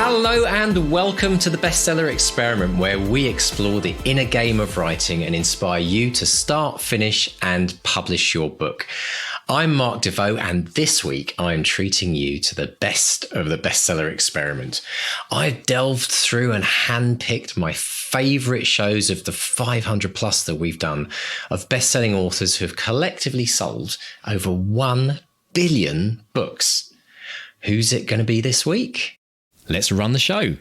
Hello and welcome to the Bestseller Experiment, where we explore the inner game of writing and inspire you to start, finish, and publish your book. I'm Mark DeVoe, and this week I'm treating you to the best of the Bestseller Experiment. I've delved through and handpicked my favourite shows of the 500 plus that we've done of best-selling authors who have collectively sold over 1 billion books. Who's it going to be this week? Let's run the show.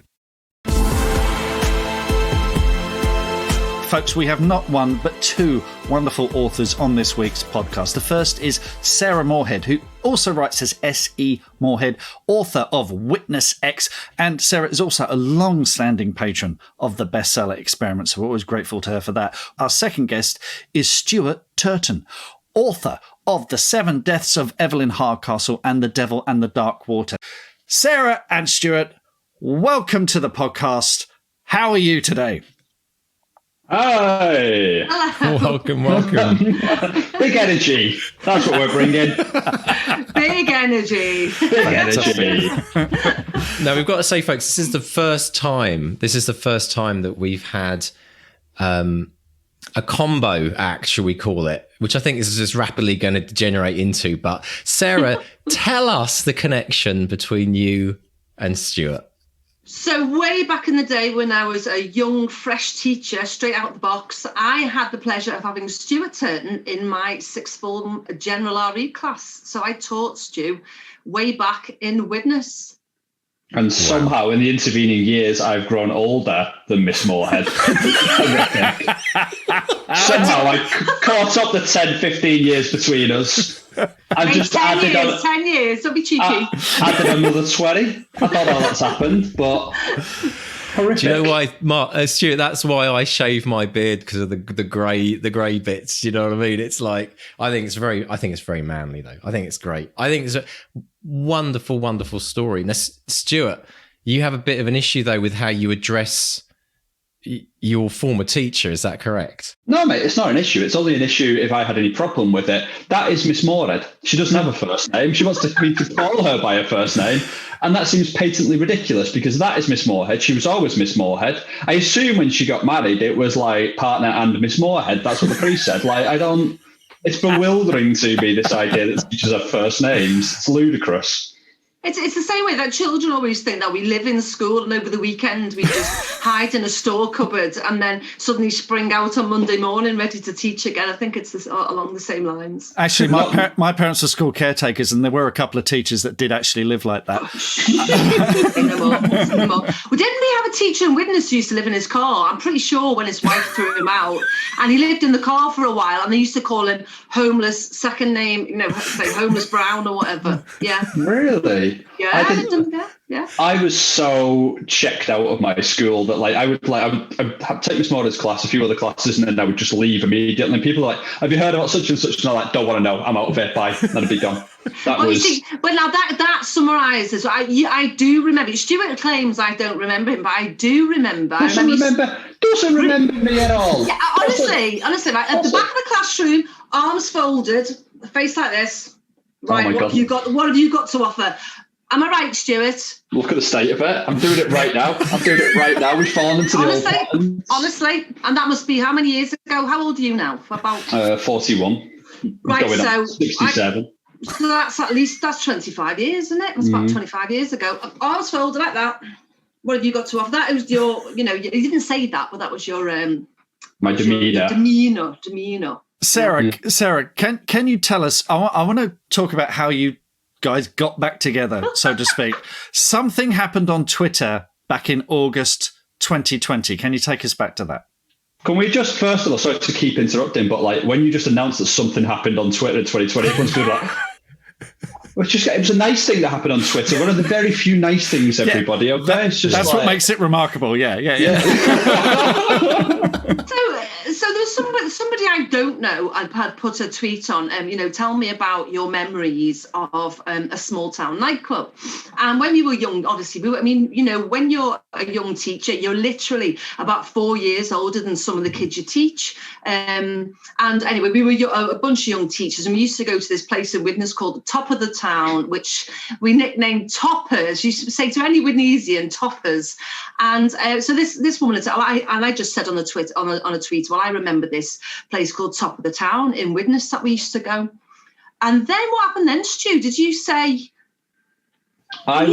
Folks, we have not one, but two wonderful authors on this week's podcast. The first is Sarah Moorhead, who also writes as S.E. Moorhead, author of Witness X. And Sarah is also a long-standing patron of the Bestseller Experiment, so we're always grateful to her for that. Our second guest is Stuart Turton, author of The 7 Deaths of Evelyn Hardcastle and The Devil and the Dark Water. Sarah and Stuart, welcome to the podcast. How are you today? Hi. Hello. Welcome. Big energy. That's what we're bringing. Big energy. Big energy. Now, we've got to say, folks, this is the first time that we've had a combo act, shall we call it, which I think is just rapidly going to degenerate into. But Sarah, tell us the connection between you and Stuart. So way back in the day when I was a young, fresh teacher, straight out the box, I had the pleasure of having Stuart Turton in my sixth form general RE class. So I taught Stu way back in Witness. And somehow in the intervening years, I've grown older than Miss Moorhead. Somehow I caught up the 10, 15 years between us. I've just 10 years, don't be cheeky. Added another 20. I thought, that's happened, but horrific. Do you know why, Stuart? That's why I shave my beard, because of the grey bits. Do you know what I mean? It's like I think it's very manly though. I think it's great. I think it's a wonderful story. Now, Stuart, you have a bit of an issue though with how you address your former teacher. Is that correct? No, mate, it's not an issue. It's only an issue if I had any problem with it. That is Miss Moorhead. She doesn't have a first name. She wants me to call her by her first name. And that seems patently ridiculous because that is Miss Moorhead. She was always Miss Moorhead. I assume when she got married, it was like partner and Miss Moorhead. That's what the priest said. It's bewildering to me, this idea that teachers have first names. It's ludicrous. It's the same way that children always think that we live in school and over the weekend we just hide in a store cupboard and then suddenly spring out on Monday morning ready to teach again. I think it's along the same lines. Actually, my parents were school caretakers, and there were a couple of teachers that did actually live like that. We didn't really have a teacher in Witness who used to live in his car. I'm pretty sure when his wife threw him out, and he lived in the car for a while, and they used to call him Homeless, second name, say Homeless Brown or whatever. Yeah. Really? Yeah. I was so checked out of my school that I would take Miss Moorhead's class, a few other classes, and then I would just leave immediately. And people are like, "Have you heard about such and such?" And I'm like, "Don't want to know. I'm out of it. Bye." And I'd be gone. But now that summarises. I do remember. Stuart claims I don't remember him, but I do remember. Doesn't remember me at all. Yeah, honestly, right, at the back of the classroom, arms folded, face like this. Right, what have you got to offer? Am I right, Stuart? Look at the state of it. I'm doing it right now. We've fallen into the old patterns. Honestly, and that must be how many years ago? How old are you now? About 41. Right, going so 67. So that's 25 years, isn't it? That's about 25 years ago. Arms folded like that. What have you got to offer? That was your, you didn't say that, but that was your my demeanour. Demeanour. Sarah, can you tell us? I want to talk about how you guys got back together, so to speak. Something happened on Twitter back in August 2020. Can you take us back to that? Can we just, first of all, sorry to keep interrupting, but when you just announced that something happened on Twitter in 2020, everyone's going to be like, it was a nice thing that happened on Twitter. One of the very few nice things, everybody. Yeah, that's what makes it remarkable. Yeah. So there was somebody I don't know had put a tweet on, tell me about your memories of a small town nightclub. And when we were young, obviously, when you're a young teacher, you're literally about 4 years older than some of the kids you teach. And anyway, we were a bunch of young teachers, and we used to go to this place in Widnes called the Top of the Town, which we nicknamed Toppers. You used to say to any Widnesian, Toppers. And so this woman, I just said on a tweet, well, I remember this place called Top of the Town in Widnes that we used to go. And then what happened then, Stu? Did you say? I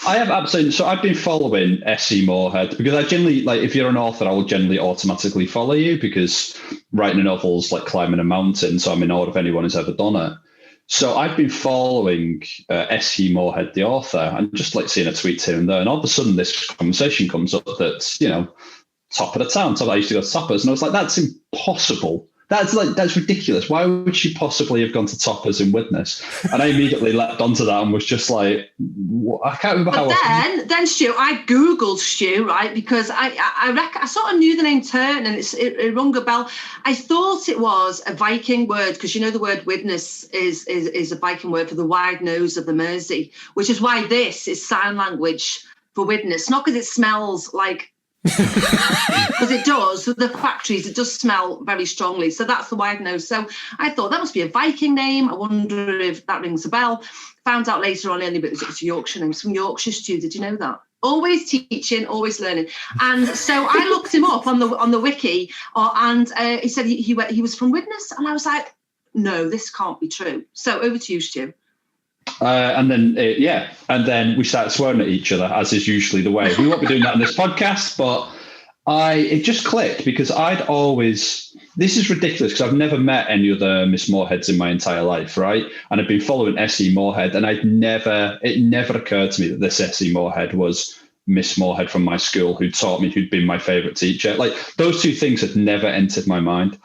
have absolutely. So I've been following SE Moorhead because I generally, like, if you're an author, I will generally automatically follow you because writing a novel is like climbing a mountain. So I'm in awe of anyone who's ever done it. So I've been following SE Moorhead, the author, and just like seeing a tweet here and there. And all of a sudden this conversation comes up that's, Top of the Town. So I used to go to Toppers, and I was like, that's impossible. That's ridiculous. Why would she possibly have gone to Toppers in Widnes? And I immediately leapt onto that and was just like, I can't remember how. But then Stu, I googled Stu, right, because I sort of knew the name Turton, and it rung a bell. I thought it was a Viking word because the word Widnes is a Viking word for the wide nose of the Mersey, which is why this is sign language for Widnes, not because it smells like. Because it does, the factories, it does smell very strongly. So that's the wide nose. So I thought that must be a Viking name. I wonder if that rings a bell. Found out later on anyway, it was a Yorkshire name. It's from Yorkshire, Stu. Did you know that? Always teaching, always learning. And so I looked him up on the wiki, and he said he was from Widnes, and I was like, no, this can't be true. So over to you, Stu. And then we started swearing at each other, as is usually the way. We won't be doing that on this podcast, but it just clicked because this is ridiculous because I've never met any other Miss Moorheads in my entire life, right? And I've been following SE Moorhead, and it never occurred to me that this SE Moorhead was Miss Moorhead from my school who taught me, who'd been my favourite teacher. Like, those two things had never entered my mind.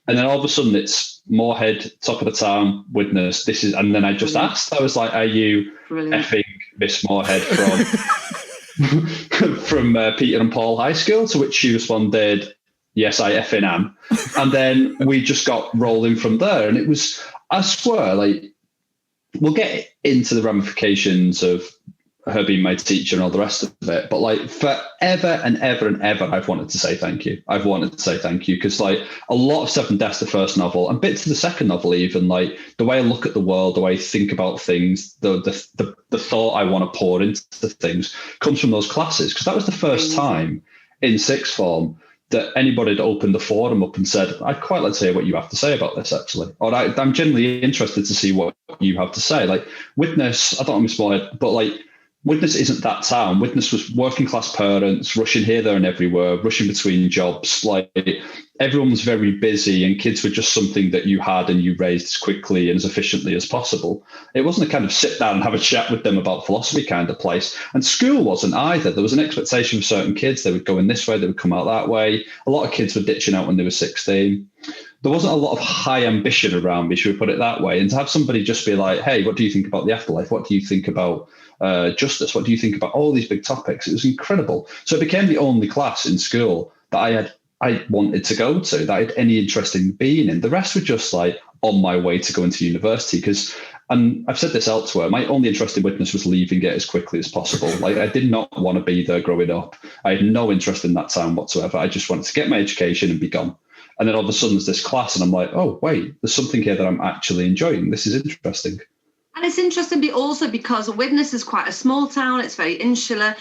And then all of a sudden it's Moorhead, Top of the Town, Widnes. And then I just asked, I was like, are you effing Miss Moorhead from Peter and Paul High School? To which she responded, yes, I effing am. And then we just got rolling from there. And it was, I swear, like, we'll get into the ramifications of her being my teacher and all the rest of it, but like forever and ever and ever, I've wanted to say thank you. I've wanted to say thank you because like a lot of stuff in Des, the first novel, and bits of the second novel, even like the way I look at the world, the way I think about things, the thought I want to pour into things comes from those classes. Because that was the first time in sixth form that anybody had opened the forum up and said, I'd quite like to hear what you have to say about this, actually. Or I'm genuinely interested to see what you have to say. Like Widnes, I don't know Miss Moorhead, but like Widnes isn't that town. Widnes was working class parents, rushing here, there and everywhere, rushing between jobs. Like everyone was very busy and kids were just something that you had and you raised as quickly and as efficiently as possible. It wasn't a kind of sit down and have a chat with them about philosophy kind of place. And school wasn't either. There was an expectation for certain kids. They would go in this way, they would come out that way. A lot of kids were ditching out when they were 16. There wasn't a lot of high ambition around me, should we put it that way? And to have somebody just be like, hey, what do you think about the afterlife? What do you think about justice? What do you think about all these big topics? It was incredible. So it became the only class in school that I wanted to go to, that I had any interest in being in. The rest were just like on my way to go into university because, and I've said this elsewhere, my only interest in Widnes was leaving it as quickly as possible. Like I did not want to be there growing up. I had no interest in that town whatsoever. I just wanted to get my education and be gone. And then all of a sudden there's this class and I'm like, oh, wait, there's something here that I'm actually enjoying. This is interesting. And it's interesting also because Widnes is quite a small town. It's very insular.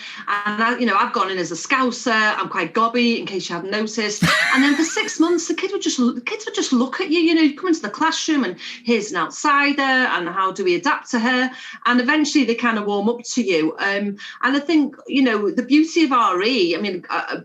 And, I've gone in as a Scouser. I'm quite gobby, in case you haven't noticed. And then for 6 months, the kids would just look at you. You come into the classroom and here's an outsider and how do we adapt to her? And eventually they kind of warm up to you. And I think, the beauty of RE,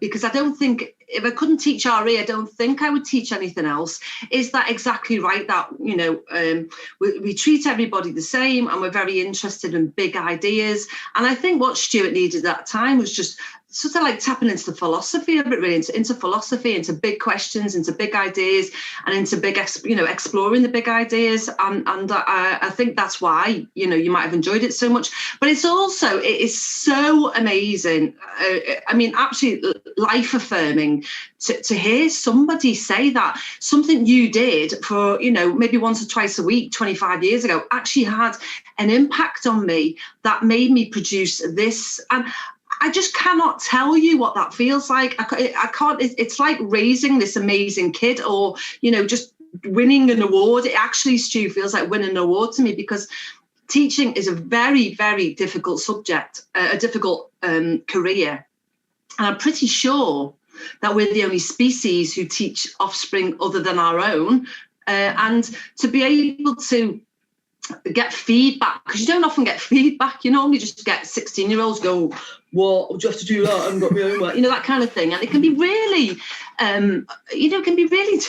because I don't think, if I couldn't teach RE, I don't think I would teach anything else. Is that exactly right? That, we treat everybody the same and we're very interested in big ideas. And I think what Stuart needed at that time was just sort of like tapping into the philosophy of it, really, into philosophy, into big questions, into big ideas, and into big, exploring the big ideas. And I think that's why, you might have enjoyed it so much. But it is so amazing. Absolutely life affirming to hear somebody say that something you did for, maybe once or twice a week, 25 years ago, actually had an impact on me that made me produce this. And I just cannot tell you what that feels like. I can't, it's like raising this amazing kid, or, just winning an award. It actually, Stu, feels like winning an award to me, because teaching is a very, very difficult subject, a difficult career. And I'm pretty sure that we're the only species who teach offspring other than our own. And to be able to get feedback, because you don't often get feedback, you normally just get 16-year-olds go, what, do you have to do that? I haven't got my homework, that kind of thing. And it can be really,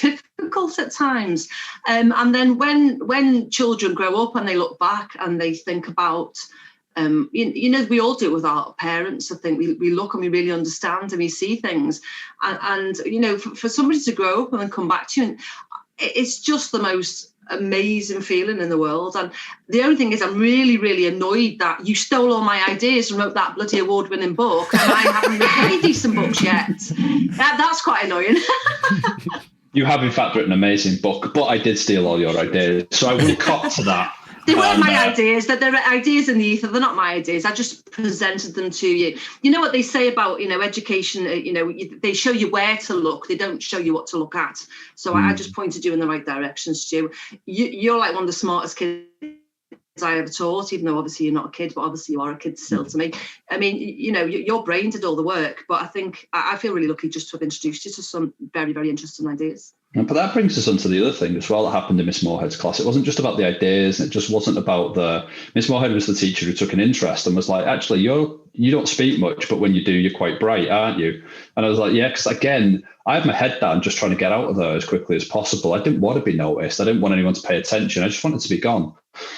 difficult at times. And then when children grow up and they look back and they think about, we all do it with our parents. I think we look and we really understand and we see things. And for somebody to grow up and then come back to you, and it's just the most amazing feeling in the world. And the only thing is, I'm really, really annoyed that you stole all my ideas and wrote that bloody award-winning book, and I haven't written any decent books yet. That's quite annoying. You have, in fact, written an amazing book, but I did steal all your ideas, so I will cop to that. They weren't my ideas. That they're ideas in the ether. They're not my ideas. I just presented them to you. You know what they say about, education, they show you where to look. They don't show you what to look at. So I just pointed you in the right direction, Stu. You're like one of the smartest kids I ever taught, even though obviously you're not a kid, but obviously you are a kid still to me. I mean, your brain did all the work, but I think I feel really lucky just to have introduced you to some very, very interesting ideas. But that brings us on to the other thing as well that happened in Miss Moorhead's class. It wasn't just about the ideas, and it just wasn't about Miss Moorhead was the teacher who took an interest and was like, actually, you don't speak much, but when you do, you're quite bright, aren't you? And I was like, yeah, because again, I had my head down just trying to get out of there as quickly as possible. I didn't want to be noticed. I didn't want anyone to pay attention. I just wanted to be gone.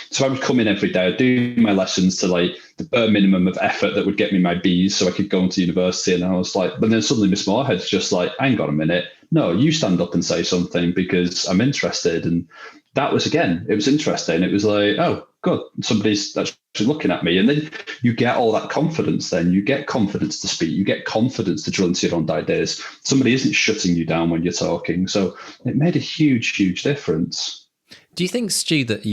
So I would come in every day, I'd do my lessons to like the bare minimum of effort that would get me my B's so I could go into university. And I was like, but then suddenly Miss Moorhead's just like, hang on a minute. No, you stand up and say something because I'm interested. And that was, again, it was interesting. It was like, oh, good, somebody's actually looking at me. And then you get all that confidence then. You get confidence to speak. You get confidence to drill into your own ideas. Somebody isn't shutting you down when you're talking. So it made a huge, huge difference. Do you think, Stu, that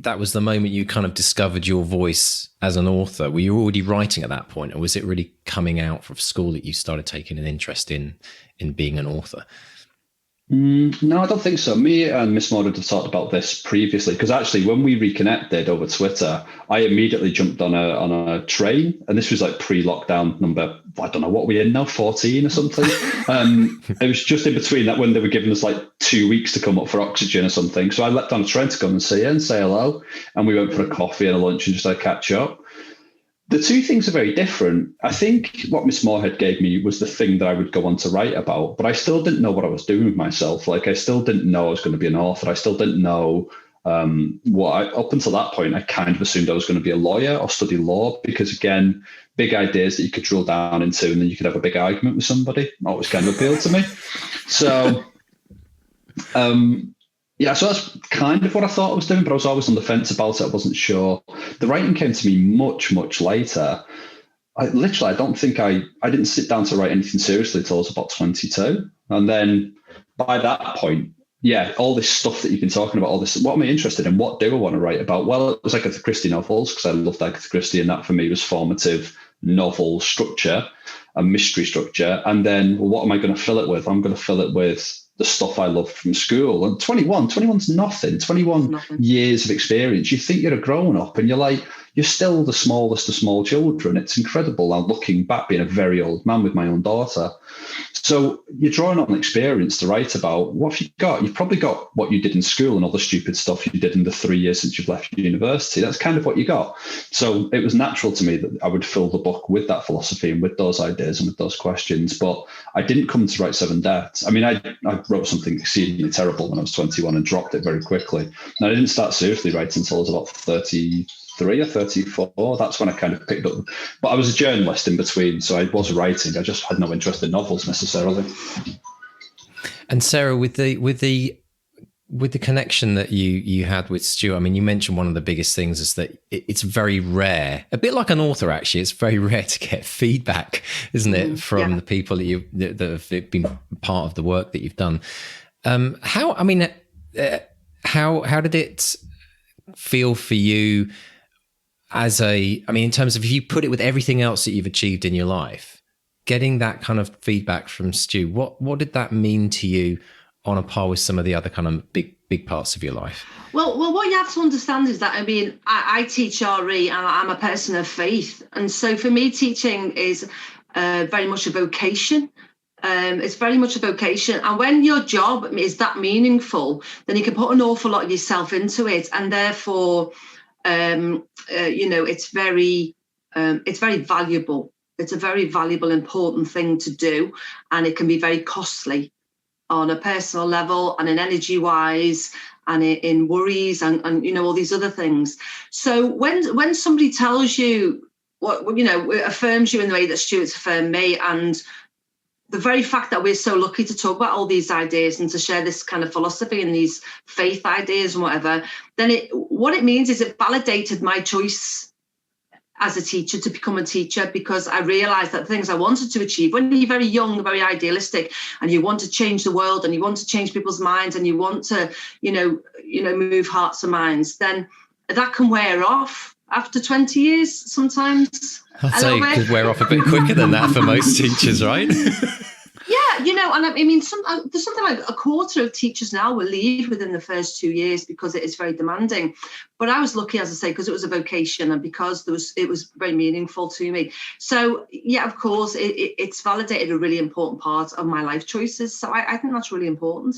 that was the moment you kind of discovered your voice as an author? Were you already writing at that point, or was it really coming out from school that you started taking an interest in being an author? No, I don't think so. Me and Miss Moorhead have talked about this previously, because actually when we reconnected over Twitter, I immediately jumped on a train, and this was like pre-lockdown number, I don't know what we're in now, 14 or something. It was just in between that when they were giving us like 2 weeks to come up for oxygen or something. So I leapt on a train to come and see her and say hello, and we went for a coffee and a lunch and just like catch up. The two things are very different. I think what Miss Moorhead gave me was the thing that I would go on to write about, but I still didn't know what I was doing with myself. Like I still didn't know I was going to be an author. I still didn't know up until that point, I kind of assumed I was going to be a lawyer or study law, because again, big ideas that you could drill down into and then you could have a big argument with somebody always kind of appealed to me. So, yeah, so that's kind of what I thought I was doing, but I was always on the fence about it. I wasn't sure. The writing came to me much, much later. I didn't sit down to write anything seriously until I was about 22. And then by that point, yeah, all this stuff that you've been talking about, all this, what am I interested in? What do I want to write about? Well, it was Agatha Christie novels, because I loved Agatha Christie, and that for me was formative novel structure and mystery structure. And then, well, what am I going to fill it with? I'm going to fill it with the stuff I loved from school. And 21's nothing. 21 years of experience. You think you're a grown up, and you're like, you're still the smallest of small children. It's incredible. I'm looking back, being a very old man with my own daughter. So you're drawing on experience to write about. What have you got? You've probably got what you did in school and all the stupid stuff you did in the 3 years since you've left university. That's kind of what you got. So it was natural to me that I would fill the book with that philosophy and with those ideas and with those questions. But I didn't come to write Seven Deaths. I mean, I wrote something exceedingly terrible when I was 21 and dropped it very quickly. And I didn't start seriously writing until I was about 33, 33 or 34. That's when I kind of picked up. But I was a journalist in between, so I was writing. I just had no interest in novels necessarily. And Sarah, with the connection that you had with Stuart, I mean, you mentioned one of the biggest things is that it's very rare, a bit like an author, actually. It's very rare to get feedback, isn't it, from the people that have been part of the work that you've done. How did it feel for you in terms of, if you put it with everything else that you've achieved in your life, getting that kind of feedback from Stu, what did that mean to you on a par with some of the other kind of big parts of your life? Well, what you have to understand is that, I teach RE and I'm a person of faith. And so for me, teaching is very much a vocation. It's very much a vocation. And when your job is that meaningful, then you can put an awful lot of yourself into it. And therefore, it's very valuable. It's a very valuable, important thing to do. And it can be very costly on a personal level and in energy wise and in worries and all these other things. So when somebody tells you affirms you in the way that Stuart's affirmed me, and the very fact that we're so lucky to talk about all these ideas and to share this kind of philosophy and these faith ideas and whatever, then what it means is it validated my choice as a teacher to become a teacher, because I realized that the things I wanted to achieve, when you're very young, very idealistic, and you want to change the world and you want to change people's minds and you want to, move hearts and minds, then that can wear off after 20 years sometimes. I'd say it could wear off a bit quicker than that for most teachers, right? Yeah, and there's something like a quarter of teachers now will leave within the first 2 years because it is very demanding. But I was lucky, as I say, because it was a vocation and because it was very meaningful to me. So, yeah, of course, it's validated a really important part of my life choices. So I think that's really important.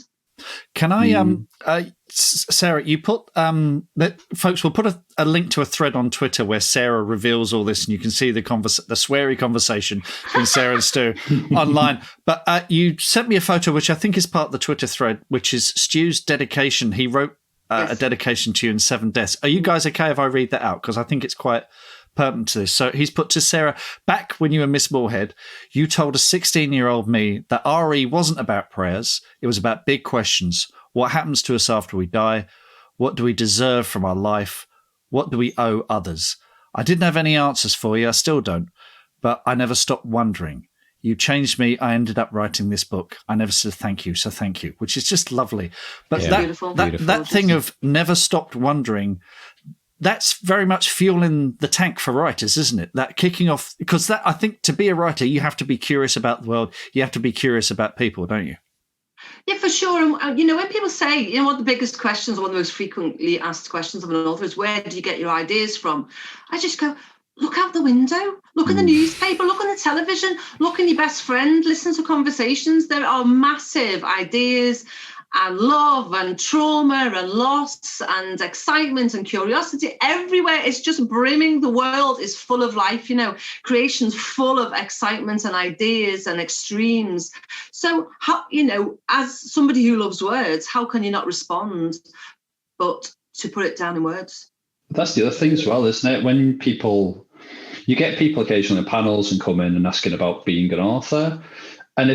Can I, Sarah, you put, folks, we'll put a link to a thread on Twitter where Sarah reveals all this and you can see the sweary conversation between Sarah and Stu online. But you sent me a photo, which I think is part of the Twitter thread, which is Stu's dedication. He wrote a dedication to you in 7 deaths. Are you guys okay if I read that out? Because I think it's quite pertinent to this. So he's put to Sarah, back when you were Miss Moorhead, you told a 16-year-old me that RE wasn't about prayers. It was about big questions. What happens to us after we die? What do we deserve from our life? What do we owe others? I didn't have any answers for you. I still don't. But I never stopped wondering. You changed me. I ended up writing this book. I never said thank you, so thank you, which is just lovely. But that thing of never stopped wondering, that's very much fueling the tank for writers, isn't it? That kicking off, because that, I think, to be a writer, you have to be curious about the world. You have to be curious about people, don't you? Yeah, for sure. And, when people say, what the biggest questions, one of the most frequently asked questions of an author is, where do you get your ideas from? I just go, look out the window, look at the newspaper, look on the television, look at your best friend, listen to conversations. There are massive ideas and love and trauma and loss and excitement and curiosity everywhere. It's just brimming. The world is full of life, creation's full of excitement and ideas and extremes. So how, as somebody who loves words, how can you not respond but to put it down in words? That's the other thing as well, isn't it? When you get people occasionally in panels and come in and asking about being an author. And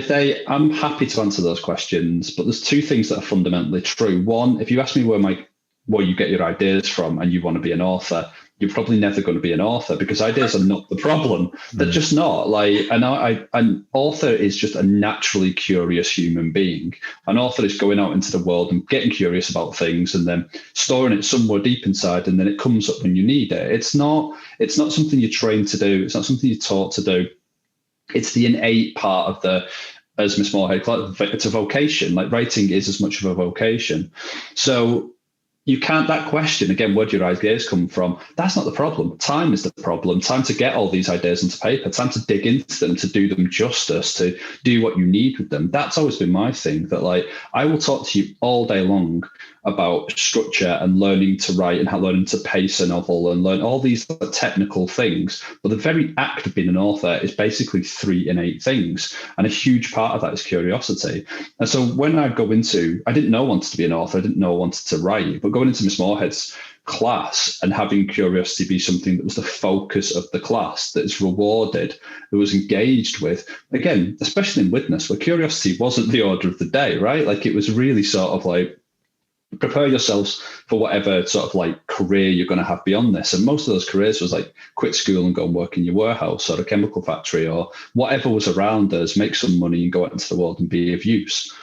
I'm happy to answer those questions, but there's 2 things that are fundamentally true. One, if you ask me where you get your ideas from and you want to be an author, you're probably never going to be an author, because ideas are not the problem. They're just not. An author is just a naturally curious human being. An author is going out into the world and getting curious about things and then storing it somewhere deep inside, and then it comes up when you need it. It's not something you're trained to do. It's not something you're taught to do. It's the innate part of as Miss Moorhead, it's a vocation. Like writing is as much of a vocation. So you can't, that question, again, where do your ideas come from? That's not the problem. Time is the problem. Time to get all these ideas into paper, time to dig into them, to do them justice, to do what you need with them. That's always been my thing, that I will talk to you all day long about structure and learning to write and how learning to pace a novel and learn all these technical things. But the very act of being an author is basically 3 innate things. And a huge part of that is curiosity. And so when I didn't know I wanted to be an author, I didn't know I wanted to write, but going into Miss Moorhead's class and having curiosity be something that was the focus of the class, that is rewarded, that was engaged with. Again, especially in witness, where curiosity wasn't the order of the day, right? Like, it was really sort of like, prepare yourselves for whatever sort of like career you're going to have beyond this. And most of those careers was like quit school and go and work in your warehouse or a chemical factory or whatever was around us, make some money and go out into the world and be of use.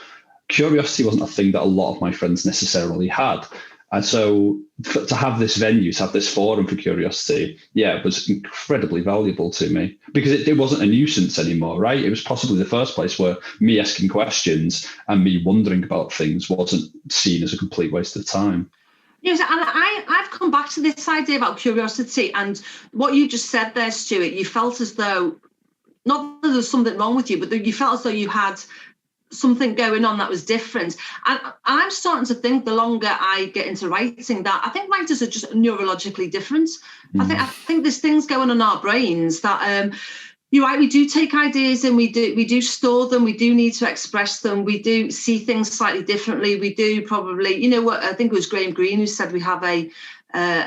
Curiosity wasn't a thing that a lot of my friends necessarily had. And so to have this venue, to have this forum for curiosity, it was incredibly valuable to me, because it wasn't a nuisance anymore, right? It was possibly the first place where me asking questions and me wondering about things wasn't seen as a complete waste of time. Yes, and I've come back to this idea about curiosity, and what you just said there, Stuart, you felt as though, not that there was something wrong with you, but that you felt as though you had something going on that was different. And I'm starting to think, the longer I get into writing, that I think writers are just neurologically different. I think there's things going on in our brains that you're right, we do take ideas and we do store them, we do need to express them, we do see things slightly differently, we do probably, you know what, I think it was Graham Greene who said we have a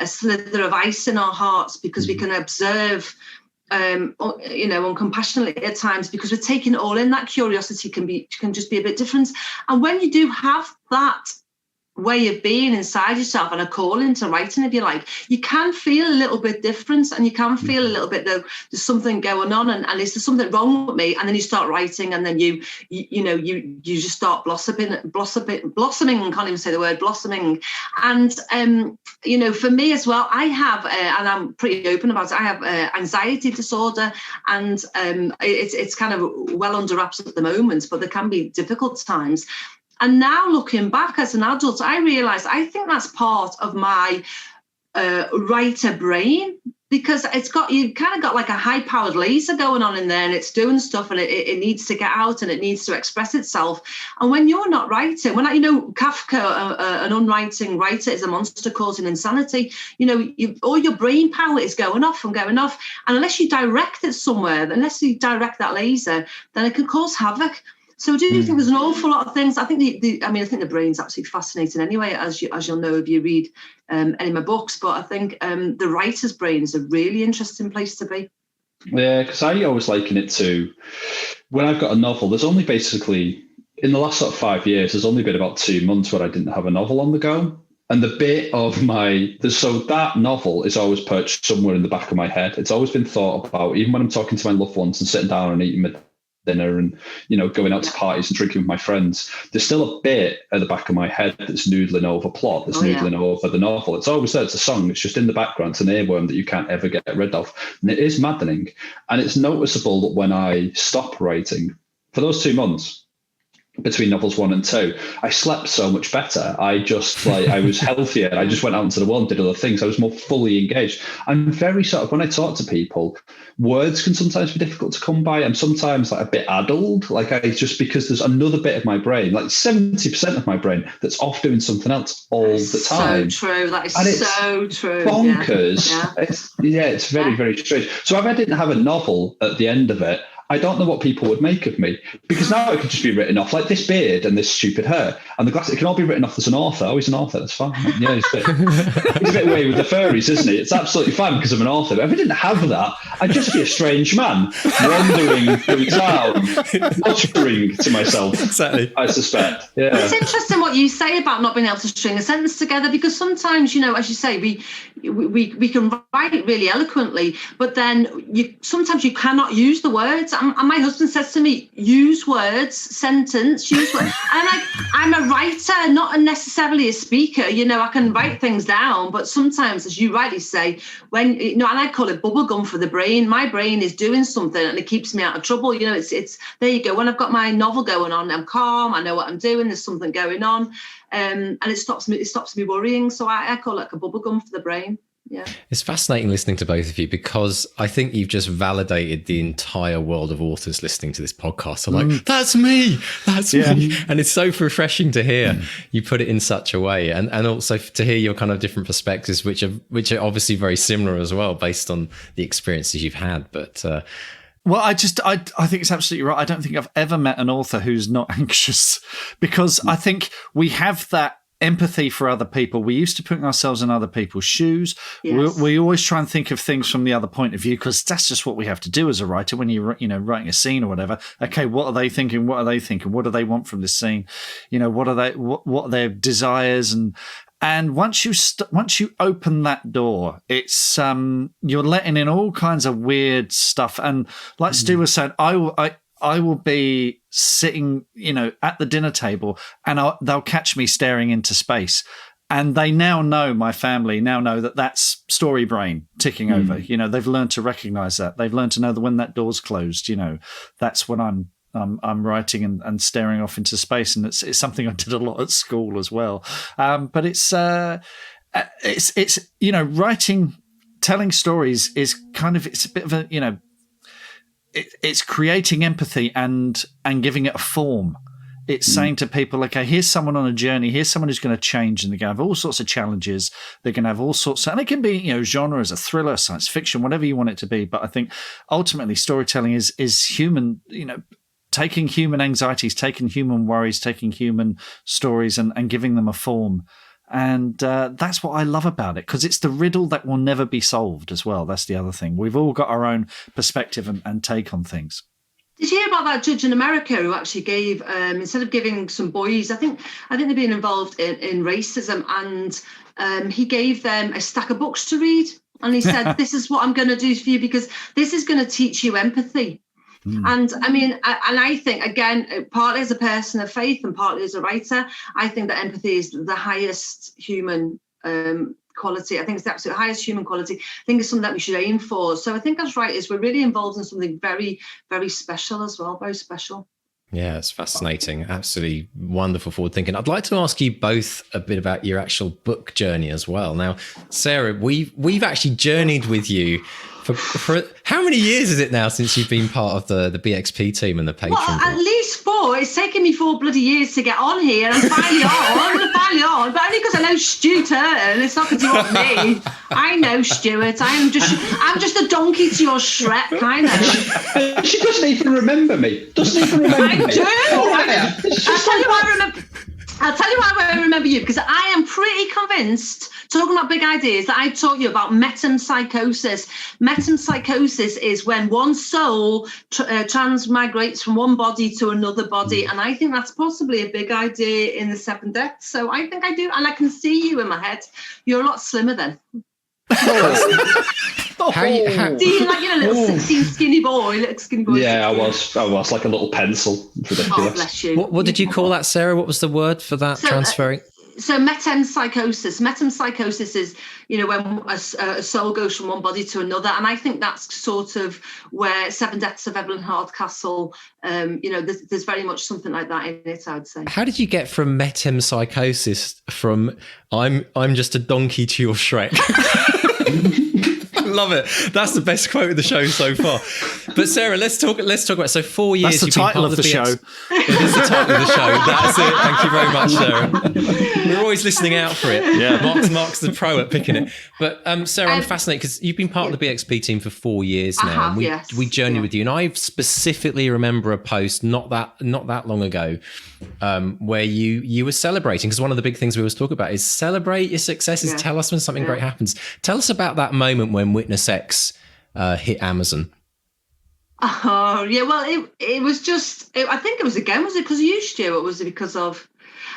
slither of ice in our hearts because we can observe uncompassionately at times, because we're taking it all in. That curiosity can just be a bit different. And when you do have that way of being inside yourself and a calling to writing, if you like, you can feel a little bit different, and you can feel a little bit though there's something going on, and is there something wrong with me? And then you start writing, and then you just start blossoming. I can't even say the word blossoming. And for me as well, I have, and I'm pretty open about it, I have anxiety disorder, and it's kind of well under wraps at the moment, but there can be difficult times. And now looking back as an adult, I realise I think that's part of my writer brain, because you've kind of got like a high-powered laser going on in there, and it's doing stuff, and it needs to get out, and it needs to express itself. And when you're not writing, Kafka, an unwriting writer, is a monster causing insanity. All your brain power is going off, and unless you direct it somewhere, unless you direct that laser, then it can cause havoc. So I do think there's an awful lot of things. I think the brain's absolutely fascinating anyway, as you'll know if you read any of my books. But I think the writer's brain is a really interesting place to be. Yeah, because I always liken it to when I've got a novel. There's only basically, in the last sort of 5 years, there's only been about 2 months where I didn't have a novel on the go. And the bit of so that novel is always perched somewhere in the back of my head. It's always been thought about, even when I'm talking to my loved ones and sitting down and eating my dinner and going out to parties and drinking with my friends, there's still a bit at the back of my head that's noodling over plot, that's noodling over the novel. It's always there. It's a song. It's just in the background. It's an earworm that you can't ever get rid of, and it is maddening. And it's noticeable that when I stop writing for those 2 months between novels 1 and 2, I slept so much better. I was healthier. I just went out into the world and did other things. I was more fully engaged. I'm very when I talk to people, words can sometimes be difficult to come by. I'm sometimes a bit addled, because there's another bit of my brain, 70% of my brain, that's off doing something else all the time. So true. That is and so true. Bonkers. Yeah. It's very, very strange. So if I didn't have a novel at the end of it, I don't know what people would make of me, because now it could just be written off, like this beard and this stupid hair and the glasses. It can all be written off as an author. Oh, he's an author. That's fine. Yeah, he's a bit away with the furries, isn't he? It's absolutely fine because I'm an author. But if I didn't have that, I'd just be a strange man wandering through town, muttering to myself. Exactly. I suspect. Yeah. It's interesting what you say about not being able to string a sentence together, because sometimes, as you say, we can write really eloquently, but then sometimes you cannot use the words. And my husband says to me, use words, sentence, use words. And I'm a writer, not necessarily a speaker. I can write things down, but sometimes, as you rightly say, and I call it bubblegum for the brain. My brain is doing something and it keeps me out of trouble. It's there you go. When I've got my novel going on, I'm calm. I know what I'm doing. There's something going on. And it stops me worrying. So I call it like a bubblegum for the brain. Yeah. It's fascinating listening to both of you, because I think you've just validated the entire world of authors listening to this podcast. I'm like, that's me. And it's so refreshing to hear you put it in such a way, and also to hear your kind of different perspectives, which are obviously very similar as well, based on the experiences you've had. But well, I think it's absolutely right. I don't think I've ever met an author who's not anxious, because I think we have that empathy for other people. We're used to putting ourselves in other people's shoes. Yes. We always try and think of things from the other point of view, because that's just what we have to do as a writer when you're, writing a scene or whatever. Okay, what are they thinking? What are they thinking? What do they want from this scene? What are their desires? And once you open that door, it's you're letting in all kinds of weird stuff. And like Stu was saying, I will be sitting, at the dinner table, and they'll catch me staring into space. And they now know, my family now know that that's story brain ticking over. They've learned to recognize that. They've learned to know that when that door's closed, that's when I'm writing and staring off into space. And it's something I did a lot at school as well. But it's writing, telling stories is it's a bit of a, it's creating empathy and giving it a form. It's saying to people, okay, here's someone on a journey. Here's someone who's going to change, and they're going to have all sorts of challenges. They're going to have all sorts, and it can be, genre as a thriller, science fiction, whatever you want it to be. But I think ultimately storytelling is human, taking human anxieties, taking human worries, taking human stories and giving them a form. And that's what I love about it, because it's the riddle that will never be solved as well. That's the other thing. We've all got our own perspective and take on things. Did you hear about that judge in America who actually gave, instead of giving some boys, I think they've been involved in racism, and he gave them a stack of books to read. And he said, this is what I'm going to do for you, because this is going to teach you empathy. And I mean, I think, again, partly as a person of faith and partly as a writer, I think that empathy is the highest human quality. I think it's the absolute highest human quality. I think it's something that we should aim for. So I think as writers, we're really involved in something very, very special as well, very special. Yeah, it's fascinating. Absolutely wonderful forward thinking. I'd like to ask you both a bit about your actual book journey as well. Now, Sarah, we've actually journeyed with you for how many years is it now since you've been part of the BXP team and the Patreon? Well, at least 4. It's taken me 4 bloody years to get on here, and I'm finally on. But only because I know Stu Turton. It's not because you want me. I know Stuart. I'm just a donkey to your Shrek. I know. She doesn't even remember me. I do. I'll tell you why I remember you, because I am pretty convinced, talking about big ideas, that I taught you about metempsychosis. Metempsychosis is when one soul transmigrates from one body to another body. And I think that's possibly a big idea in the 7 Deaths. So I think I do. And I can see you in my head. You're a lot slimmer then. How Do you little 16 skinny boy? Yeah, I was like a little pencil. Ridiculous. Oh, bless you. What did you call that, Sarah? What was the word for that, transferring? So metempsychosis. Metempsychosis is, when a soul goes from one body to another. And I think that's sort of where 7 Deaths of Evelyn Hardcastle, there's very much something like that in it, I would say. How did you get from metempsychosis from I'm just a donkey to your Shrek? Love it. That's the best quote of the show so far. But Sarah, let's talk about, so 4 years. That's the title of the show. It is the title of the show. That's it. Thank you very much, Sarah. We're always listening out for it. Yeah. Mark's the pro at picking it. But Sarah, I'm fascinated because you've been part of the BXP team for 4 years now. We journeyed with you, and I specifically remember a post not that long ago where you were celebrating, because one of the big things we always talk about is celebrate your successes. Yeah. Tell us when something great happens. Tell us about that moment when Witness X hit Amazon. Oh yeah, well it was just. I think it was was it because of you, Stuart? Was it because of?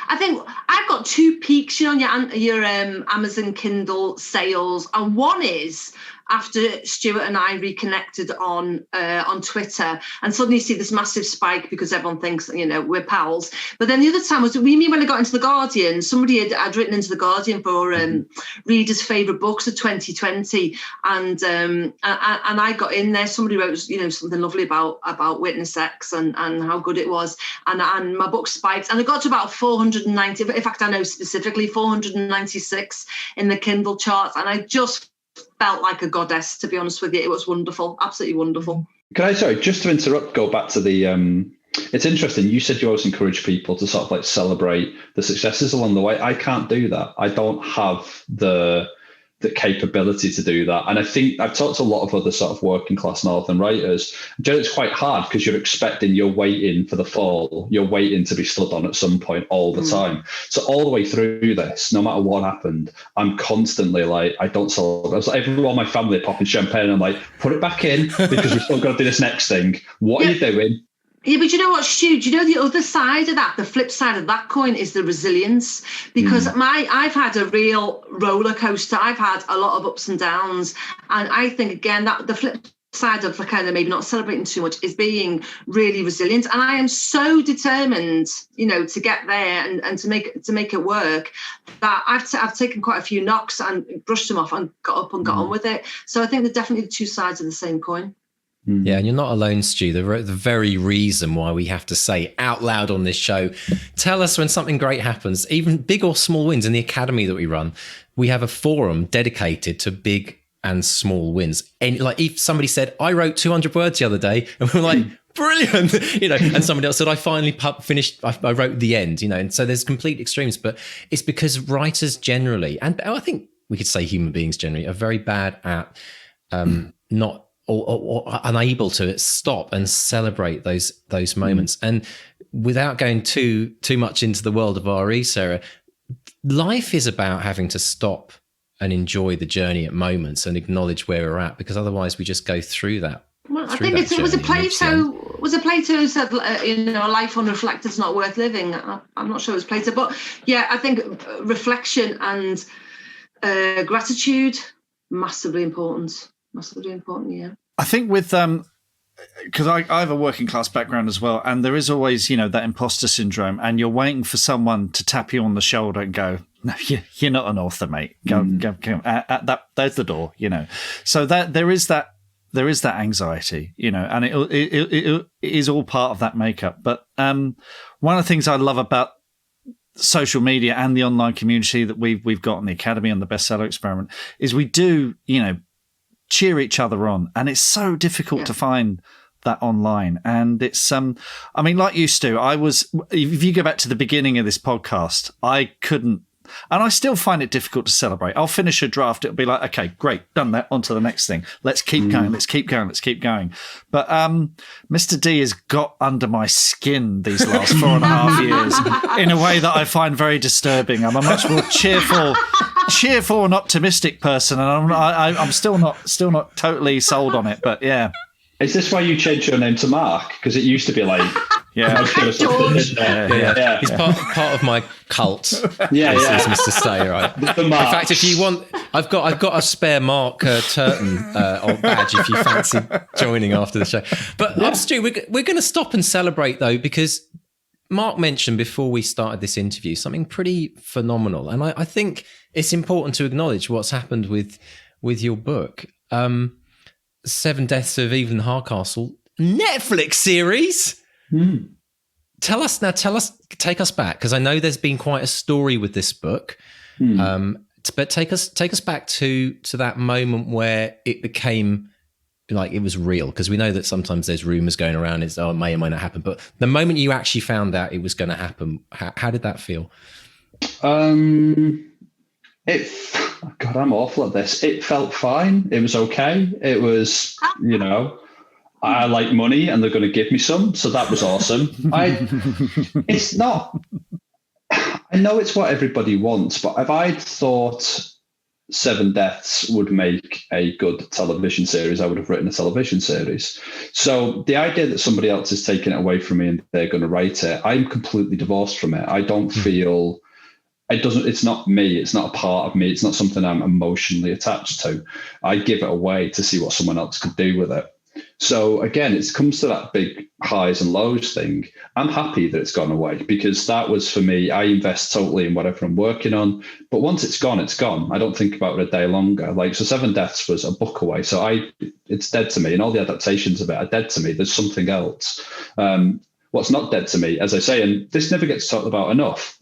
I think I've got 2 peaks, on your Amazon Kindle sales, and one is after Stuart and I reconnected on Twitter, and suddenly you see this massive spike because everyone thinks, we're pals. But then the other time was when I got into The Guardian. Somebody had written into The Guardian for readers' favourite books of 2020, and I got in there. Somebody wrote, something lovely about Witness X and how good it was, and my book spiked, and it got to about 490. In fact, I know specifically 496 in the Kindle charts, and I just felt like a goddess, to be honest with you. It was wonderful, absolutely wonderful. Can I, sorry, just to interrupt, go back to the, it's interesting. You said you always encourage people to sort of like celebrate the successes along the way. I can't do that. I don't have the the capability to do that. And I think I've talked to a lot of other sort of working class northern writers. Generally, it's quite hard because you're waiting for the fall. You're waiting to be stood on at some point all the time. So all the way through this, no matter what happened, I'm constantly like, I don't celebrate. I was like, everyone in my family popping champagne, and I'm like, put it back in because we've still got to do this next thing. What are you doing? Yeah, but you know what, Stu? Do you know the other side of that? The flip side of that coin is the resilience. Because I've had a real roller coaster. I've had a lot of ups and downs, and I think again that the flip side of the kind of maybe not celebrating too much is being really resilient. And I am so determined, to get there and to make it work, that I've taken quite a few knocks and brushed them off and got up and got on with it. So I think they're definitely the two sides of the same coin. Yeah, and you're not alone, Stu. The very reason why we have to say out loud on this show, tell us when something great happens, even big or small wins. In the academy that we run, we have a forum dedicated to big and small wins. And like if somebody said, I wrote 200 words the other day, and we're like, brilliant, and somebody else said, I finally finished, I wrote the end, and so there's complete extremes, but it's because writers generally, and I think we could say human beings generally, are very bad at not or unable to stop and celebrate those moments. And without going too much into the world of RE, Sarah, life is about having to stop and enjoy the journey at moments and acknowledge where we're at, because otherwise we just go through that. Well, I think it was a Plato who said, a life unreflected is not worth living. I'm not sure it was Plato, but yeah, I think reflection and gratitude, massively important. Yeah. I think with because I have a working class background as well, and there is always that imposter syndrome, and you're waiting for someone to tap you on the shoulder and go, no, you're not an author, mate. Go. There's the door. So that there is that anxiety, and it is all part of that makeup. But one of the things I love about social media and the online community that we've got in the Academy and the Bestseller Experiment is we do cheer each other on, and it's so difficult to find that online. And it's like you, Stu, if you go back to the beginning of this podcast, I couldn't, and I still find it difficult to celebrate. I'll finish a draft, it'll be like, okay, great, done that, on to the next thing, let's keep going. But Mr. D has got under my skin these last 4.5 years in a way that I find very disturbing. I'm a much more cheerful and optimistic person, and I'm still not totally sold on it, but yeah. Is this why you changed your name to Mark? Because it used to be like George. Yeah. He's part of my cult. Yeah. Is Mr. Stay, right? In fact, if you want, I've got a spare Mark Turton badge if you fancy joining after the show. But Stu, we're going to stop and celebrate though, because Mark mentioned before we started this interview something pretty phenomenal, and I think it's important to acknowledge what's happened with your book. 7 Deaths of Evelyn Hardcastle Netflix series. Take us back, because I know there's been quite a story with this book. But take us back to that moment where it became like it was real, because we know that sometimes there's rumors going around, it may or may not happen, but the moment you actually found out it was going to happen, how did that feel? God, I'm awful at this. It felt fine. It was okay. It was, I like money and they're going to give me some. So that was awesome. It's not, I know it's what everybody wants, but if I'd thought 7 Deaths would make a good television series, I would have written a television series. So the idea that somebody else is taking it away from me and they're going to write it, I'm completely divorced from it. I don't feel... it's not me. It's not a part of me. It's not something I'm emotionally attached to. I give it away to see what someone else could do with it. So again, it comes to that big highs and lows thing. I'm happy that it's gone away, because that was, for me, I invest totally in whatever I'm working on. But once it's gone, it's gone. I don't think about it a day longer. So 7 Deaths was a book away. So it's dead to me, and all the adaptations of it are dead to me. There's something else. What's not dead to me, as I say, and this never gets talked about enough,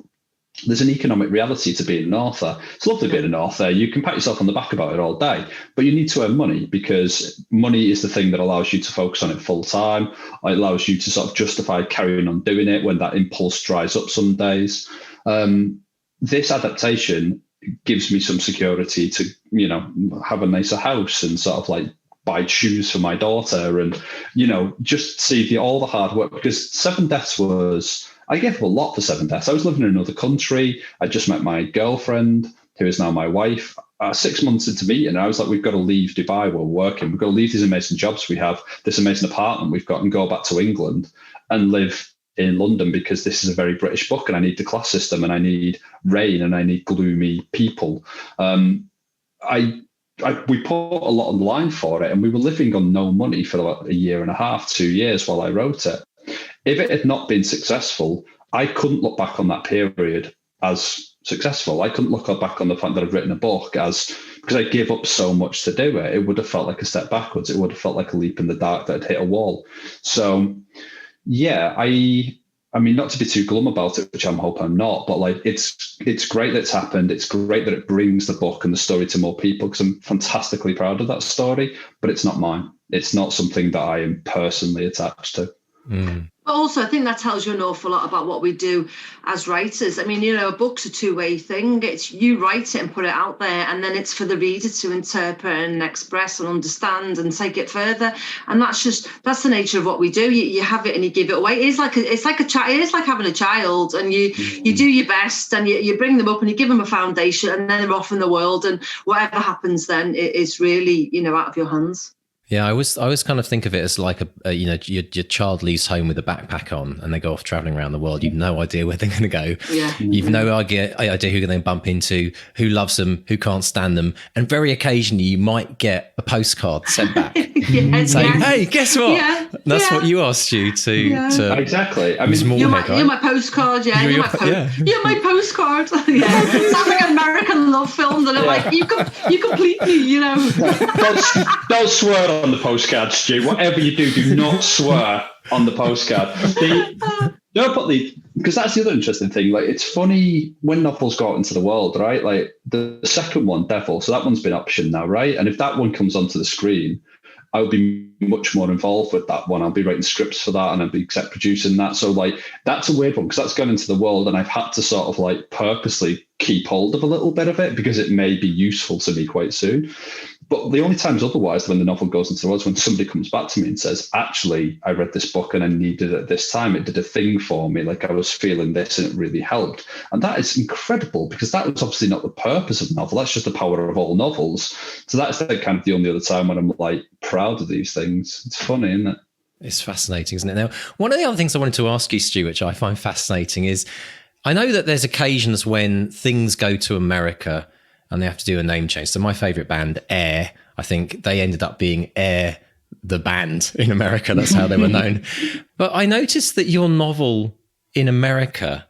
there's an economic reality to being an author. It's lovely being an author. You can pat yourself on the back about it all day, but you need to earn money, because money is the thing that allows you to focus on it full time. It allows you to sort of justify carrying on doing it when that impulse dries up some days. This adaptation gives me some security to, you know, have a nicer house and sort of like buy shoes for my daughter and, you know, just see all the hard work. Because 7 Deaths was, I gave up a lot for 7 Deaths. I was living in another country. I just met my girlfriend, who is now my wife. 6 months into meeting, I was like, we've got to leave Dubai. We're working. We've got to leave these amazing jobs we have, this amazing apartment we've got, and go back to England and live in London, because this is a very British book and I need the class system and I need rain and I need gloomy people. We put a lot on the line for it, and we were living on no money for about 1.5 years, 2 years while I wrote it. If it had not been successful, I couldn't look back on that period as successful. I couldn't look back on the fact that I'd written a book because I gave up so much to do it. It would have felt like a step backwards. It would have felt like a leap in the dark that had hit a wall. So yeah, I mean, not to be too glum about it, which I'm hoping I'm not, but like it's great that it's happened. It's great that it brings the book and the story to more people, because I'm fantastically proud of that story, but it's not mine. It's not something that I am personally attached to. Mm. But also, I think that tells you an awful lot about what we do as writers. I mean, you know, a book's a two-way thing. It's you write it and put it out there, and then it's for the reader to interpret and express and understand and take it further. And that's the nature of what we do. You have it and you give it away. It's like having a child, and you do your best and you bring them up and you give them a foundation, and then they're off in the world, and whatever happens then is really, you know, out of your hands. Yeah, I always kind of think of it as like you know, your child leaves home with a backpack on and they go off traveling around the world. You've no idea where they're going to go. Yeah. You've no idea who they're going to bump into, who loves them, who can't stand them. And very occasionally you might get a postcard sent back saying, hey, guess what? Yeah. That's what you asked you to exactly. I mean, Moorhead, you're my postcard, You're my postcard. Yeah. Sounds like an American love film that are like, you complete me, you know. Don't swear on the postcard, Stu. Whatever you do not swear on the postcard. Because that's the other interesting thing. Like, it's funny when novels go out into the world, right? Like the second one, Devil. So that one's been optioned now, right? And if that one comes onto the screen, I'll be much more involved with that one. I'll be writing scripts for that and I'll be exec producing that. So like, that's a weird one because that's gone into the world and I've had to sort of like purposely keep hold of a little bit of it because it may be useful to me quite soon. But the only times otherwise when the novel goes into the world is when somebody comes back to me and says, actually, I read this book and I needed it at this time. It did a thing for me. Like I was feeling this and it really helped. And that is incredible because that was obviously not the purpose of the novel. That's just the power of all novels. So that's like kind of the only other time when I'm like proud of these things. It's funny, isn't it? It's fascinating, isn't it? Now, one of the other things I wanted to ask you, Stu, which I find fascinating is I know that there's occasions when things go to America and they have to do a name change. So my favourite band, Air, I think they ended up being Air, the band in America. That's how they were known. But I noticed that your novel in America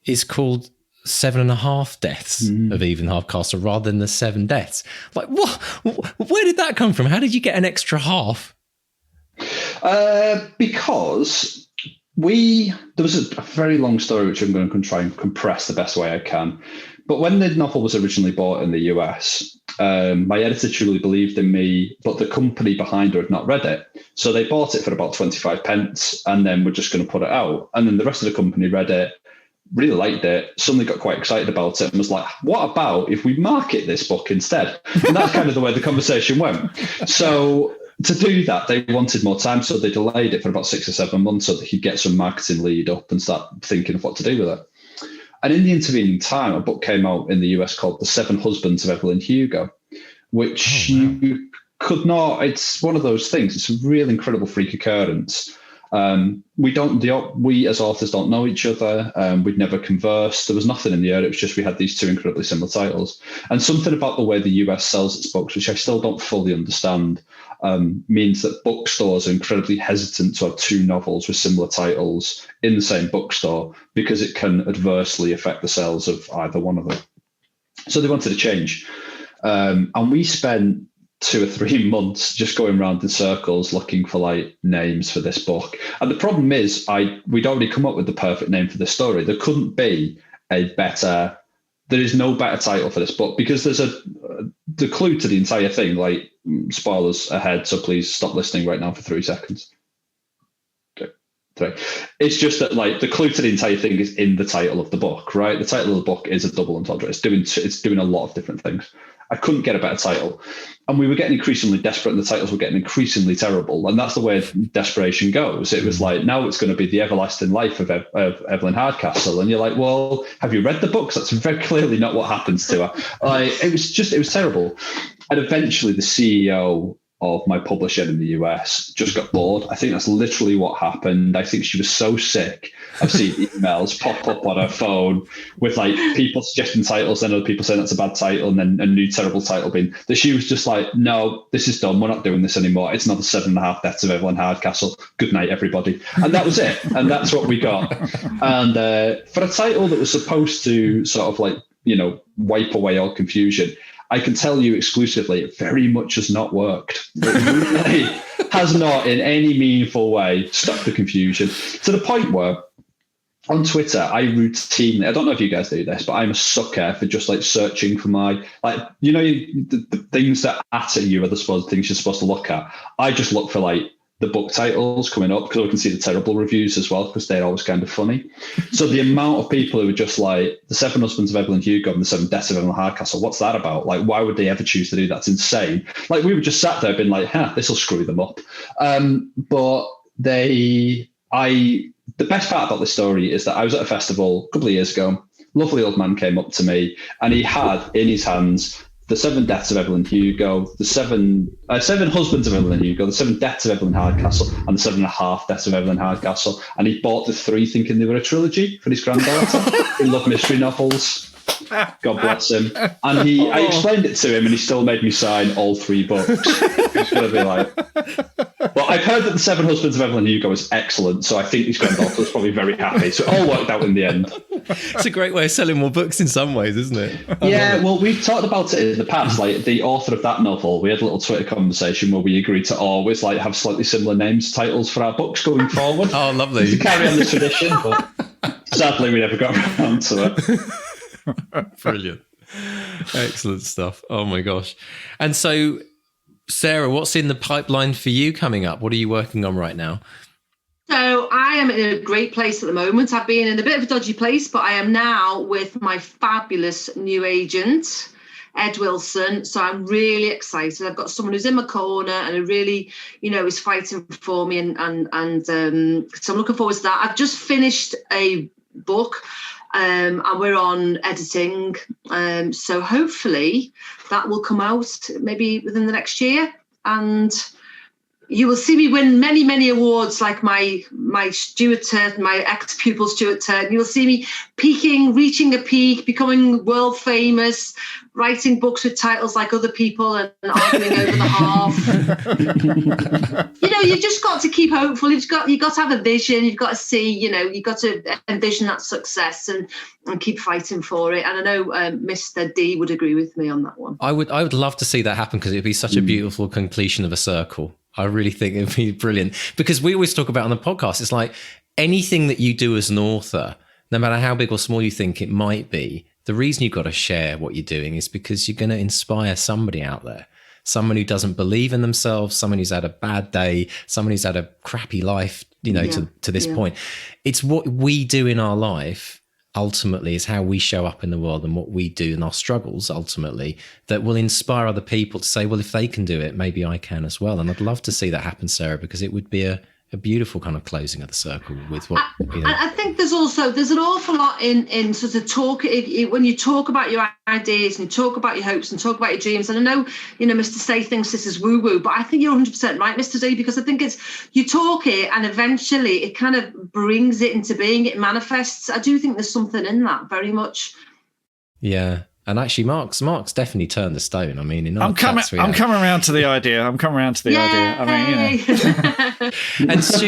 is called 7.5 Deaths of Even Half Castle rather than the 7 Deaths. Like, what? Where did that come from? How did you get an extra half? Because there was a very long story, which I'm going to try and compress the best way I can. But when the novel was originally bought in the US, my editor truly believed in me, but the company behind her had not read it. So they bought it for about 25 pence and then we're just going to put it out. And then the rest of the company read it, really liked it, suddenly got quite excited about it and was like, what about if we market this book instead? And that's kind of the way the conversation went. So to do that, they wanted more time. So they delayed it for about 6 or 7 months so that he'd get some marketing lead up and start thinking of what to do with it. And in the intervening time, a book came out in the US called The 7 Husbands of Evelyn Hugo, which you could not, it's one of those things. It's a real incredible freak occurrence. We as authors don't know each other. We'd never conversed. There was nothing in the air. It was just we had these two incredibly similar titles. And something about the way the US sells its books, which I still don't fully understand, means that bookstores are incredibly hesitant to have two novels with similar titles in the same bookstore because it can adversely affect the sales of either one of them. So they wanted a change. And we spent 2 or 3 months just going around in circles looking for like names for this book. And the problem is we'd already come up with the perfect name for this story. There couldn't be there is no better title for this book because there's the clue to the entire thing, like spoilers ahead. So please stop listening right now for 3 seconds. Okay. 3. It's just that like the clue to the entire thing is in the title of the book, right? The title of the book is a double entendre. It's doing a lot of different things. I couldn't get a better title. And we were getting increasingly desperate and the titles were getting increasingly terrible. And that's the way desperation goes. It was like, now it's going to be The Everlasting Life of Evelyn Hardcastle. And you're like, well, have you read the books? That's very clearly not what happens to her. It was terrible. And eventually the CEO of my publisher in the US just got bored. I think that's literally what happened. I think she was so sick of seeing emails pop up on her phone with like people suggesting titles and other people saying that's a bad title and then a new terrible title being that she was just like, no, this is done. We're not doing this anymore. It's another 7.5 Deaths of Evelyn Hardcastle. Good night, everybody. And that was it. And that's what we got. And for a title that was supposed to sort of like, wipe away all confusion, I can tell you exclusively, it very much has not worked. It really has not in any meaningful way stopped the confusion, to the point where on Twitter, I routinely, I don't know if you guys do this, but I'm a sucker for just like searching for my, like, the things that at you are the things you're supposed to look at. I just look for like the book titles coming up because I can see the terrible reviews as well because they're always kind of funny. So the amount of people who are just like The 7 Husbands of Evelyn Hugo and The 7 Deaths of Evelyn Hardcastle, what's that about? Like, why would they ever choose to do that? It's insane. Like, we were just sat there being like, this will screw them up. But the best part about this story is that I was at a festival a couple of years ago. Lovely old man came up to me and he had in his hands The 7 Deaths of Evelyn Hugo, the 7 Husbands of Evelyn Hugo, The 7 Deaths of Evelyn Hardcastle, and The 7.5 Deaths of Evelyn Hardcastle. And he bought the 3 thinking they were a trilogy for his granddaughter. He loved mystery novels. God bless him. And I explained it to him and he still made me sign all 3 books. He's going to be like... Well, I've heard that The 7 Husbands of Evelyn Hugo is excellent, so I think his granddaughter was probably very happy. So it all worked out in the end. It's a great way of selling more books in some ways, isn't it? Yeah, well, we've talked about it in the past. Like the author of that novel, we had a little Twitter conversation where we agreed to always like have slightly similar titles for our books going forward. Oh, lovely. To carry on the tradition, but sadly we never got around to it. Brilliant. Excellent stuff. Oh my gosh. And so, Sarah, what's in the pipeline for you coming up? What are you working on right now? So I am in a great place at the moment. I've been in a bit of a dodgy place, but I am now with my fabulous new agent, Ed Wilson. So I'm really excited. I've got someone who's in my corner and who really, is fighting for me. And so I'm looking forward to that. I've just finished a book and we're on editing. So hopefully that will come out maybe within the next year. And you will see me win many, many awards like my Stuart Turton, my ex-pupil Stuart Turton. You'll see me reaching a peak, becoming world famous, writing books with titles like other people and arguing over the half. You've just got to keep hopeful. You've got to have a vision. You've got to see, you've got to envision that success and keep fighting for it. And I know Mr. D would agree with me on that one. I would love to see that happen because it'd be such a beautiful completion of a circle. I really think it'd be brilliant because we always talk about on the podcast, it's like anything that you do as an author, no matter how big or small you think it might be, the reason you've got to share what you're doing is because you're going to inspire somebody out there, someone who doesn't believe in themselves, someone who's had a bad day, someone who's had a crappy life, to this point. It's what we do in our life ultimately is how we show up in the world and what we do in our struggles ultimately that will inspire other people to say, well, if they can do it, maybe I can as well. And I'd love to see that happen, Sarah, because it would be a beautiful kind of closing of the circle with what I think there's an awful lot in sort of talk when you talk about your ideas and you talk about your hopes and talk about your dreams. And I know Mr. Say thinks this is woo woo, but I think you're 100% right, Mr. D, because I think you talk it and eventually it kind of brings it into being, it manifests. I do think there's something in that very much. Yeah. And actually, Mark's definitely turned the stone. I mean, I'm coming around to the idea. I mean, And Stu,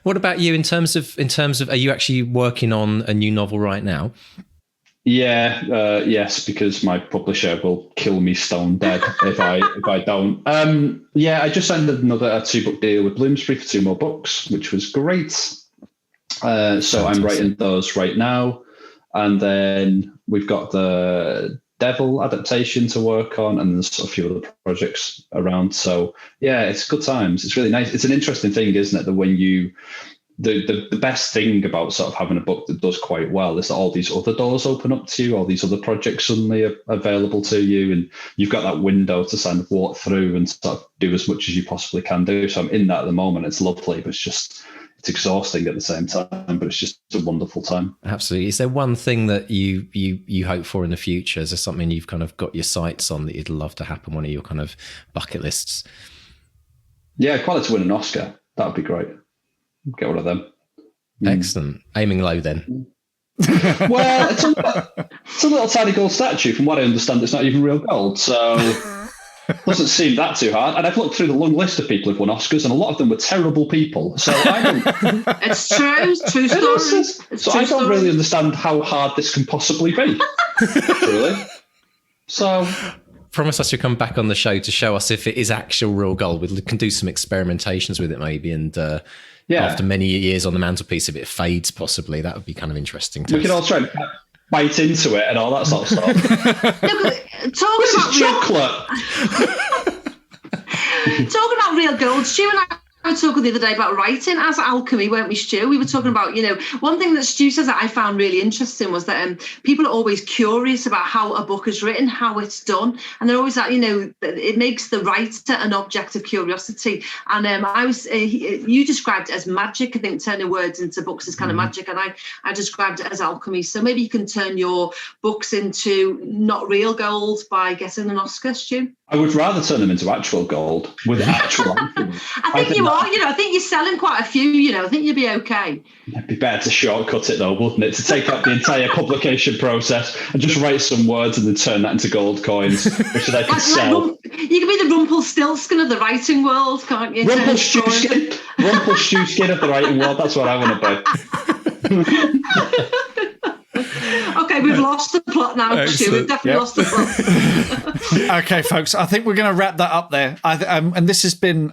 what about you in terms of? Are you actually working on a new novel right now? Yeah, yes, because my publisher will kill me stone dead if I don't. I just signed another 2-book deal with Bloomsbury for 2 more books, which was great. So I'm writing those right now. And then we've got the Devil adaptation to work on, and there's a few other projects around. So yeah, it's good times. It's really nice. It's an interesting thing, isn't it? That when you the best thing about sort of having a book that does quite well is that all these other doors open up to you, all these other projects suddenly are available to you, and you've got that window to kind of walk through and sort of do as much as you possibly can do. So I'm in that at the moment. It's lovely, but it's exhausting at the same time, but it's just a wonderful time. Absolutely. Is there one thing that you hope for in the future? Is there something you've kind of got your sights on that you'd love to happen, one of your kind of bucket lists? Yeah, I'd quite like to win an Oscar. That would be great. Get one of them. Excellent. Aiming low then. Well, it's a little tiny gold statue. From what I understand, it's not even real gold, so it doesn't seem that too hard. And I've looked through the long list of people who've won Oscars, and a lot of them were terrible people. So I don't. It's true. It's true story. So I don't really understand how hard this can possibly be. Really. So. Promise us you'll come back on the show to show us if it is actual real gold. We can do some experimentations with it maybe, and after many years on the mantelpiece, if it fades possibly, that would be kind of interesting. We can all try and bite into it and all that sort of stuff. This is chocolate. Talking about real gold, Stu and I were talking the other day about writing as alchemy, weren't we, Stu? We were talking about, one thing that Stu says that I found really interesting was that people are always curious about how a book is written, how it's done. And they're always like, it makes the writer an object of curiosity. And you described it as magic. I think turning words into books is kind of magic. And I described it as alchemy. So maybe you can turn your books into not real gold by getting an Oscar, Stu. I would rather turn them into actual gold with actual alchemy. I think you are. I think you're selling quite a few. I think you'd be okay. It'd be better to shortcut it though, wouldn't it? To take out the entire publication process and just write some words and then turn that into gold coins, which they could sell. You can be the Rumpelstiltskin of the writing world, can't you? Rumpelstiltskin of the writing world. That's what I want to be. Okay, we've lost the plot now, Stu. We've definitely lost the plot. Okay, folks, I think we're going to wrap that up there. And this has been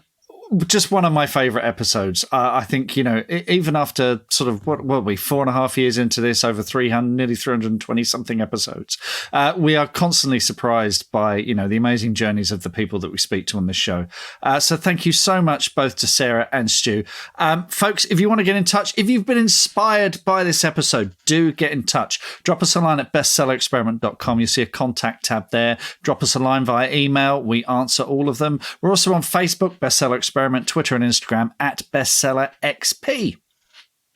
just one of my favourite episodes. I think, even after sort of, what were we, 4.5 years into this, over nearly 320 something episodes, we are constantly surprised by, the amazing journeys of the people that we speak to on this show. So thank you so much, both to Sarah and Stu. Folks, if you want to get in touch, if you've been inspired by this episode, do get in touch. Drop us a line at bestsellerexperiment.com. You'll see a contact tab there. Drop us a line via email. We answer all of them. We're also on Facebook, Bestseller Experiment, Twitter and Instagram at BestsellerXP.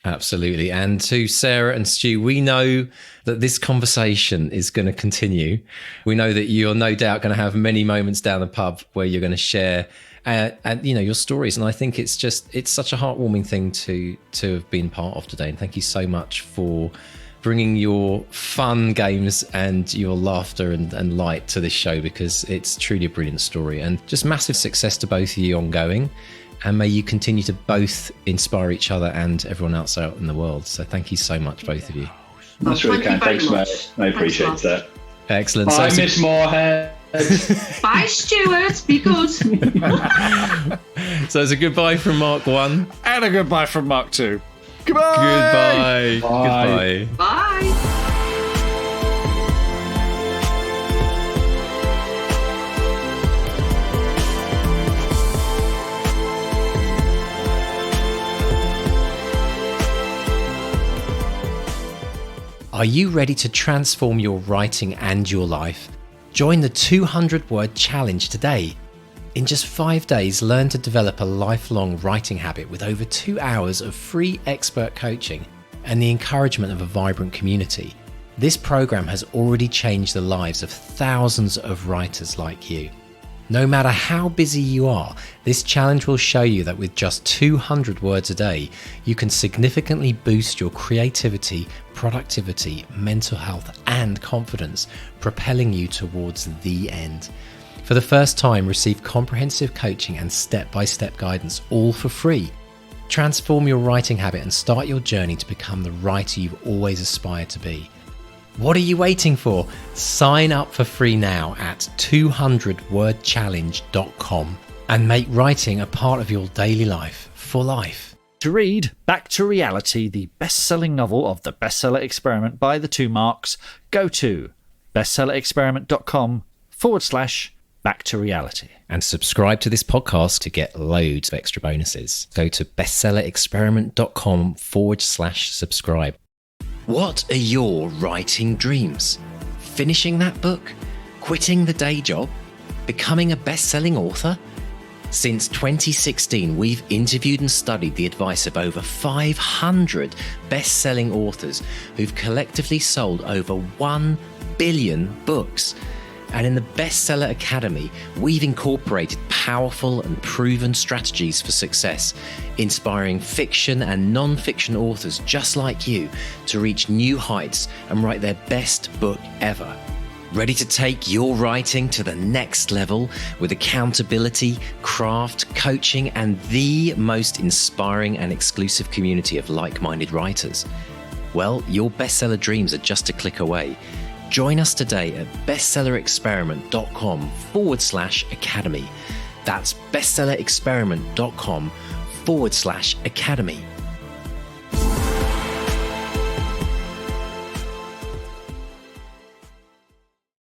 Absolutely. And to Sarah and Stu, we know that this conversation is going to continue. We know that you're no doubt going to have many moments down the pub where you're going to share your stories. And I think it's such a heartwarming thing to have been part of today. And thank you so much for bringing your fun games and your laughter and light to this show, because it's truly a brilliant story. And just massive success to both of you ongoing. And may you continue to both inspire each other and everyone else out in the world. So thank you so much, both of you. That's really kind. Thanks, mate. I appreciate that. Excellent. Bye, Miss Moorhead. Bye, Stuart. Be good. So it's a goodbye from Mark 1. And a goodbye from Mark 2. Goodbye. Goodbye. Bye. Goodbye. Bye. Are you ready to transform your writing and your life? Join the 200-word challenge today. In just 5 days, learn to develop a lifelong writing habit with over 2 hours of free expert coaching and the encouragement of a vibrant community. This program has already changed the lives of thousands of writers like you. No matter how busy you are, this challenge will show you that with just 200 words a day, you can significantly boost your creativity, productivity, mental health, and confidence, propelling you towards the end. For the first time, receive comprehensive coaching and step-by-step guidance, all for free. Transform your writing habit and start your journey to become the writer you've always aspired to be. What are you waiting for? Sign up for free now at 200wordchallenge.com and make writing a part of your daily life for life. To read Back to Reality, the best-selling novel of the Bestseller Experiment by the two Marks, go to bestsellerexperiment.com/ back to reality. And subscribe to this podcast to get loads of extra bonuses. Go to bestsellerexperiment.com/subscribe. What are your writing dreams? Finishing that book? Quitting the day job? Becoming a best-selling author? Since 2016, we've interviewed and studied the advice of over 500 best-selling authors who've collectively sold over 1 billion books. And in the Bestseller Academy, we've incorporated powerful and proven strategies for success, inspiring fiction and non-fiction authors just like you to reach new heights and write their best book ever. Ready to take your writing to the next level with accountability, craft, coaching, and the most inspiring and exclusive community of like-minded writers? Well, your bestseller dreams are just a click away. Join us today at bestsellerexperiment.com/academy. That's bestsellerexperiment.com/academy.